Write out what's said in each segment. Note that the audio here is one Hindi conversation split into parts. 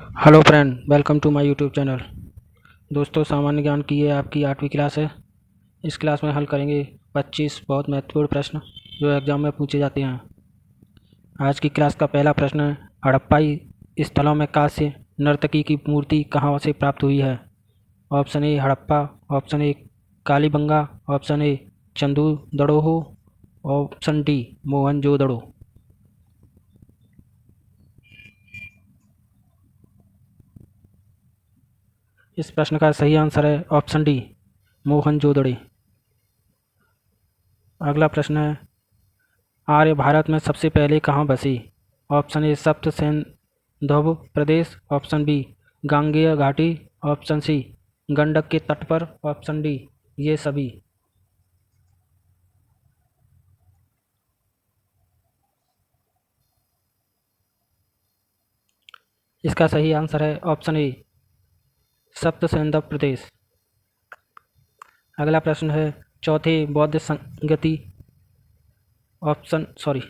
Hello friend, welcome to my YouTube channel. दोस्तों, सामान्य ज्ञान की ये आपकी 8वीं क्लास है। इस क्लास में हल करेंगे 25 बहुत महत्वपूर्ण प्रश्न जो एग्जाम में पूछे जाते हैं। आज की क्लास का पहला प्रश्न है, हड़प्पाई स्थलों में कांस्य नर्तकी की मूर्ति कहाँ से प्राप्त हुई है? Option A Harappa, option A Kalibanga, option A Chanhudaro, option D Mohenjodaro. इस प्रश्न का सही आंसर है ऑप्शन डी मोहनजोदड़ो। अगला प्रश्न है, आर्य भारत में सबसे पहले कहाँ बसी? ऑप्शन ए सप्त सिंधु प्रदेश, ऑप्शन बी गांगेय घाटी, ऑप्शन सी गंडक के तट पर, ऑप्शन डी ये सभी। इसका सही आंसर है ऑप्शन ए सप्त सिंधु प्रदेश। अगला प्रश्न है, चौथे बौद्ध संगति ऑप्शन सॉरी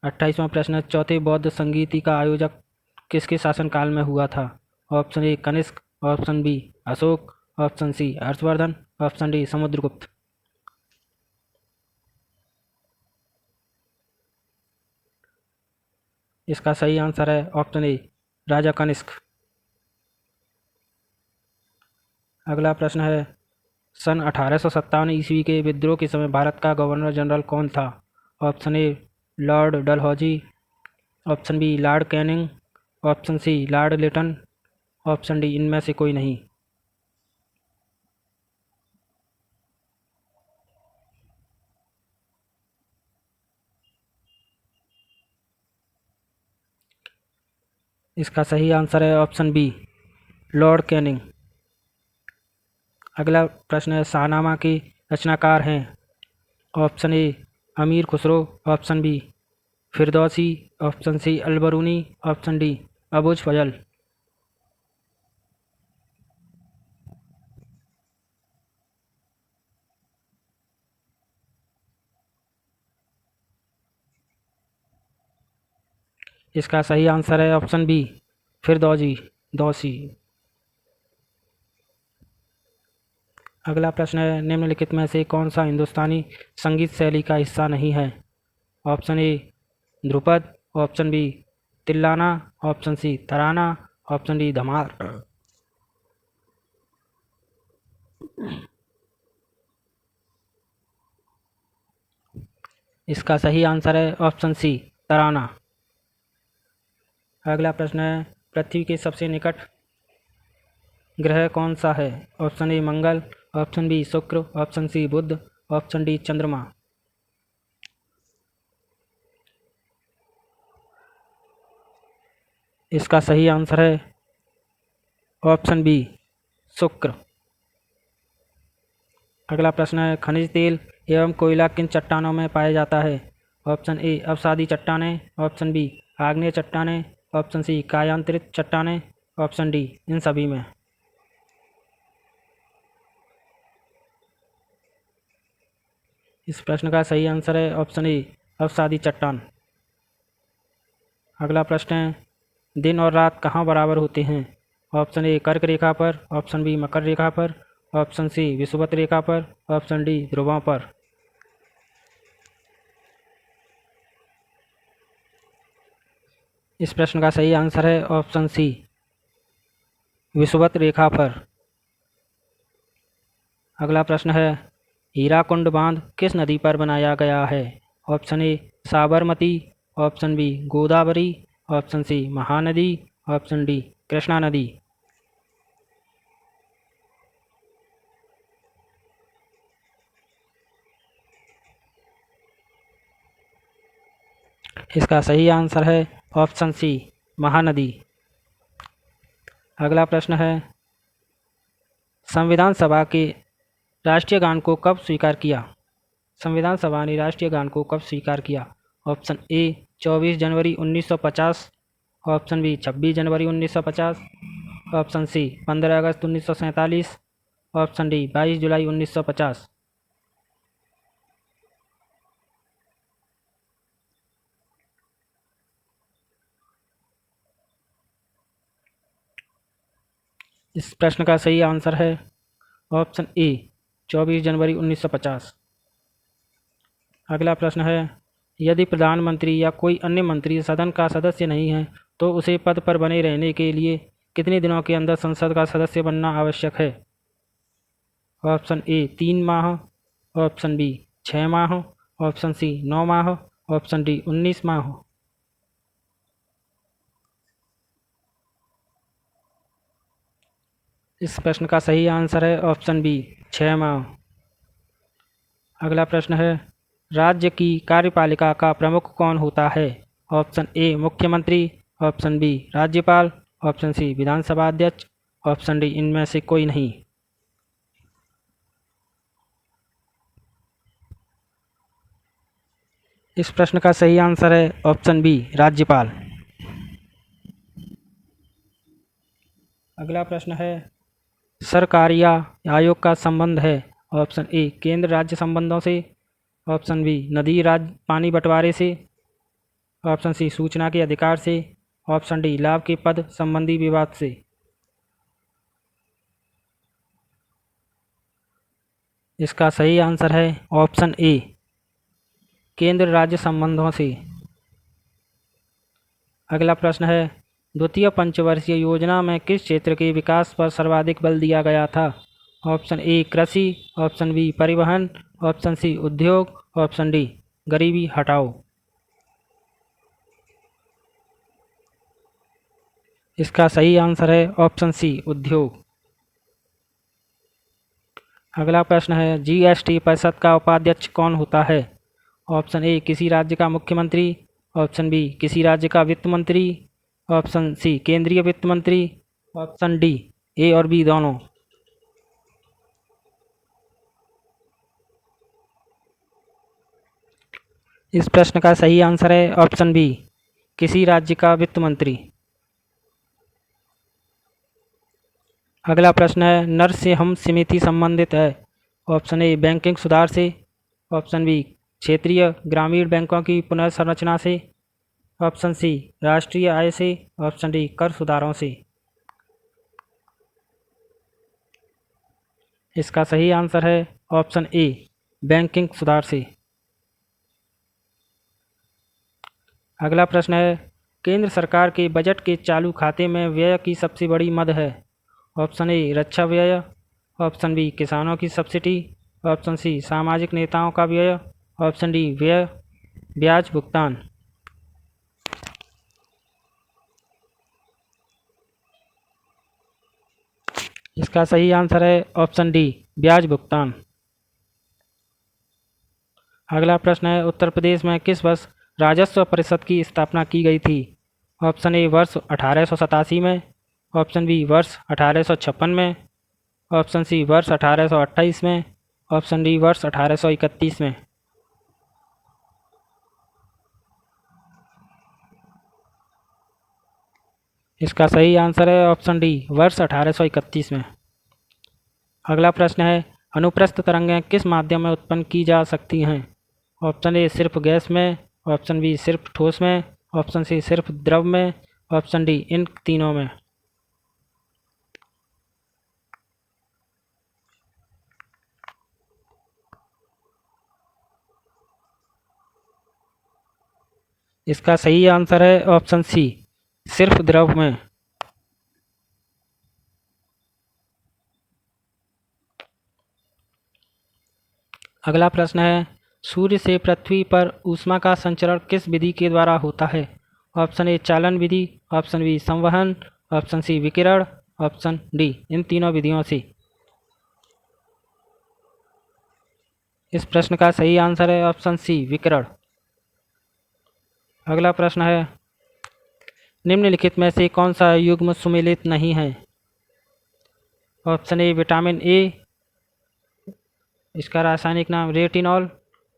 28वां प्रश्न है, चौथे बौद्ध संगीति का आयोजक किसके शासनकाल में हुआ था? Option A Kanishka, option B Ashoka, option C Harshavardhana, option D Samudragupta. इसका सही आंसर है ऑप्शन ए राजा कनिष्क। अगला प्रश्न है, सन 1857 ईस्वी के विद्रोह के समय भारत का गवर्नर जनरल कौन था? Option A Lord Dalhousie, option B Lord Canning, option C Lord Lytton, option D इनमें से कोई नहीं। इसका सही आंसर है ऑप्शन बी लॉर्ड कैनिंग। अगला प्रश्न है, शाहनामा के रचनाकार हैं? Option A Amir Khusro, option B Firdausi, option C Alberuni, option D Abul Fazl. इसका सही आंसर है ऑप्शन बी फिरदौजी दौसी। अगला प्रश्न है, निम्नलिखित में से कौन सा हिंदुस्तानी संगीत शैली का हिस्सा नहीं है? Option A Dhrupad, option B Tillana, option C Tarana, option D Dhamar. इसका सही आंसर है ऑप्शन सी तराना। अगला प्रश्न है, पृथ्वी के सबसे निकट ग्रह कौन सा है? Option A Mangal, option B Shukra, option C Budh, option D चंद्रमा। इसका सही आंसर है ऑप्शन बी शुक्र। अगला प्रश्न है, खनिज तेल एवं कोयला किन चट्टानों में पाया जाता है? ऑप्शन ए अवसादी चट्टानें, ऑप्शन बी आग्नेय चट्टानें, ऑप्शन सी कायांतरित चट्टानें, ऑप्शन डी इन सभी में। इस प्रश्न का सही आंसर है ऑप्शन ए अवसादी चट्टान। अगला प्रश्न है, दिन और रात कहाँ बराबर होते हैं? ऑप्शन ए कर्क रेखा पर, ऑप्शन बी मकर रेखा पर, ऑप्शन सी विषुवत रेखा पर, ऑप्शन डी ध्रुवों पर। इस प्रश्न का सही आंसर है ऑप्शन सी विषुवत रेखा पर। अगला प्रश्न है, हीराकुंड बांध किस नदी पर बनाया गया है? Option A Sabarmati, option B Godavari, option C Mahanadi, option D Krishna नदी। इसका सही आंसर है ऑप्शन सी महानदी। अगला प्रश्न है, संविधान सभा के राष्ट्रीय गान को कब स्वीकार किया? संविधान सभा ने राष्ट्रीय गान को कब स्वीकार किया? ऑप्शन ए 24 जनवरी 1950, ऑप्शन बी 26 जनवरी 1950, ऑप्शन सी 15 अगस्त 1947, ऑप्शन डी 22 जुलाई 1950। इस प्रश्न का सही आंसर है ऑप्शन ए 24 जनवरी 1950। अगला प्रश्न है, यदि प्रधानमंत्री या कोई अन्य मंत्री सदन का सदस्य नहीं है तो उसे पद पर बने रहने के लिए कितने दिनों के अंदर संसद का सदस्य बनना आवश्यक है? ऑप्शन ए 3 माह, ऑप्शन बी 6 माह, ऑप्शन सी 9 माह, ऑप्शन डी 19 माह। इस प्रश्न का सही आंसर है ऑप्शन बी 6 माह। अगला प्रश्न है, राज्य की कार्यपालिका का प्रमुख कौन होता है? ऑप्शन ए मुख्यमंत्री, ऑप्शन बी राज्यपाल, ऑप्शन सी विधानसभा अध्यक्ष, ऑप्शन डी इनमें से कोई नहीं। इस प्रश्न का सही आंसर है ऑप्शन बी राज्यपाल। अगला प्रश्न है, सरकारिया आयोग का संबंध है? ऑप्शन ए केंद्र राज्य संबंधों से, ऑप्शन बी नदी राज्य पानी बंटवारे से, ऑप्शन सी सूचना के अधिकार से, ऑप्शन डी लाभ के पद संबंधी विवाद से। इसका सही आंसर है ऑप्शन ए केंद्र राज्य संबंधों से। अगला प्रश्न है, द्वितीय पंचवर्षीय योजना में किस क्षेत्र के विकास पर सर्वाधिक बल दिया गया था? ऑप्शन ए कृषि, ऑप्शन बी परिवहन, ऑप्शन सी उद्योग, ऑप्शन डी गरीबी हटाओ। इसका सही आंसर है ऑप्शन सी उद्योग। अगला प्रश्न है, जीएसटी परिषद का उपाध्यक्ष कौन होता है? ऑप्शन ए किसी राज्य का मुख्यमंत्री, ऑप्शन बी किसी राज्य का वित्त मंत्री, ऑप्शन सी केंद्रीय वित्त मंत्री, ऑप्शन डी ए और बी दोनों। इस प्रश्न का सही आंसर है ऑप्शन बी किसी राज्य का वित्त मंत्री। अगला प्रश्न है, नर से हम समिति संबंधित है? ऑप्शन ए बैंकिंग सुधार से, ऑप्शन बी क्षेत्रीय ग्रामीण बैंकों की पुनर्संरचना से, ऑप्शन सी राष्ट्रीय आय से, ऑप्शन डी कर सुधारों से। इसका सही आंसर है ऑप्शन ए बैंकिंग सुधार से। अगला प्रश्न है, केंद्र सरकार के बजट के चालू खाते में व्यय की सबसे बड़ी मद है? ऑप्शन ए रक्षा व्यय, ऑप्शन बी किसानों की सब्सिडी, ऑप्शन सी सामाजिक नेताओं का व्यय, ऑप्शन डी व्यय ब्याज भुगतान। इसका सही आंसर है ऑप्शन डी ब्याज भुगतान। अगला प्रश्न है, उत्तर प्रदेश में किस वर्ष राजस्व परिषद की स्थापना की गई थी? ऑप्शन ए वर्ष 1887 में, ऑप्शन बी वर्ष 1856 में, ऑप्शन सी वर्ष 1828 में, ऑप्शन डी वर्ष 1831 में। इसका सही आंसर है ऑप्शन डी वर्ष 1831 में। अगला प्रश्न है, अनुप्रस्थ तरंगें किस माध्यम में उत्पन्न की जा सकती हैं? ऑप्शन ए सिर्फ गैस में, ऑप्शन बी सिर्फ ठोस में, ऑप्शन सी सिर्फ द्रव में, ऑप्शन डी इन तीनों में। इसका सही आंसर है ऑप्शन सी सिर्फ द्रव में। अगला प्रश्न है, सूर्य से पृथ्वी पर ऊष्मा का संचरण किस विधि के द्वारा होता है? ऑप्शन ए चालन विधि, ऑप्शन बी संवहन, ऑप्शन सी विकिरण, ऑप्शन डी इन तीनों विधियों से। इस प्रश्न का सही आंसर है ऑप्शन सी विकिरण। अगला प्रश्न है, निम्नलिखित में से कौन सा युग्म सुमेलित नहीं है? ऑप्शन ए विटामिन ए, इसका रासायनिक नाम retinol,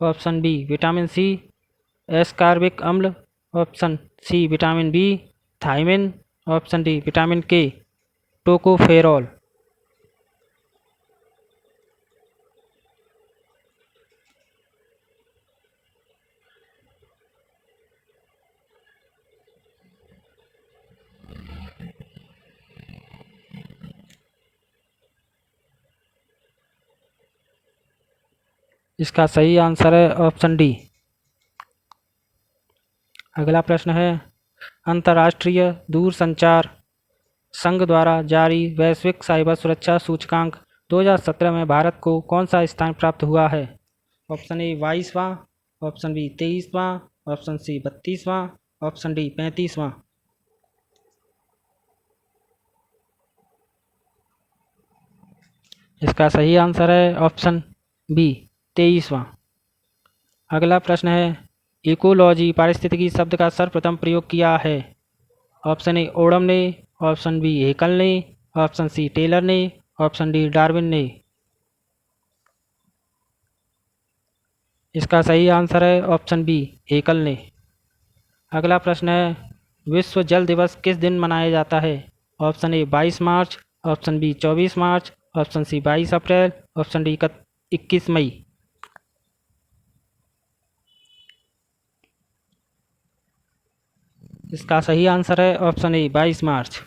option B vitamin C ascorbic अम्ल, option C vitamin B thiamine, option D vitamin K tocopherol. इसका सही आंसर है ऑप्शन डी। अगला प्रश्न है, अंतर्राष्ट्रीय दूरसंचार संघ द्वारा जारी वैश्विक साइबर सुरक्षा सूचकांक 2017 में भारत को कौन सा स्थान प्राप्त हुआ है? ऑप्शन ए 22वां, ऑप्शन बी 23वां, ऑप्शन सी 32वां, ऑप्शन डी 35वां। इसका सही आंसर है ऑप्शन बी 23वां। अगला प्रश्न है, इकोलॉजी पारिस्थितिकी शब्द का सर्वप्रथम प्रयोग किया है? ऑप्शन ए ओडम ने, ऑप्शन बी हेकल ने, ऑप्शन सी टेलर ने, ऑप्शन डी डार्विन ने। इसका सही आंसर है ऑप्शन बी हेकल ने। अगला प्रश्न है, विश्व जल दिवस किस दिन मनाया जाता है? Option A 22 March, option B 24 March, option C 22 April, option D 21 मई। इसका सही आंसर है ऑप्शन ए 22 मार्च।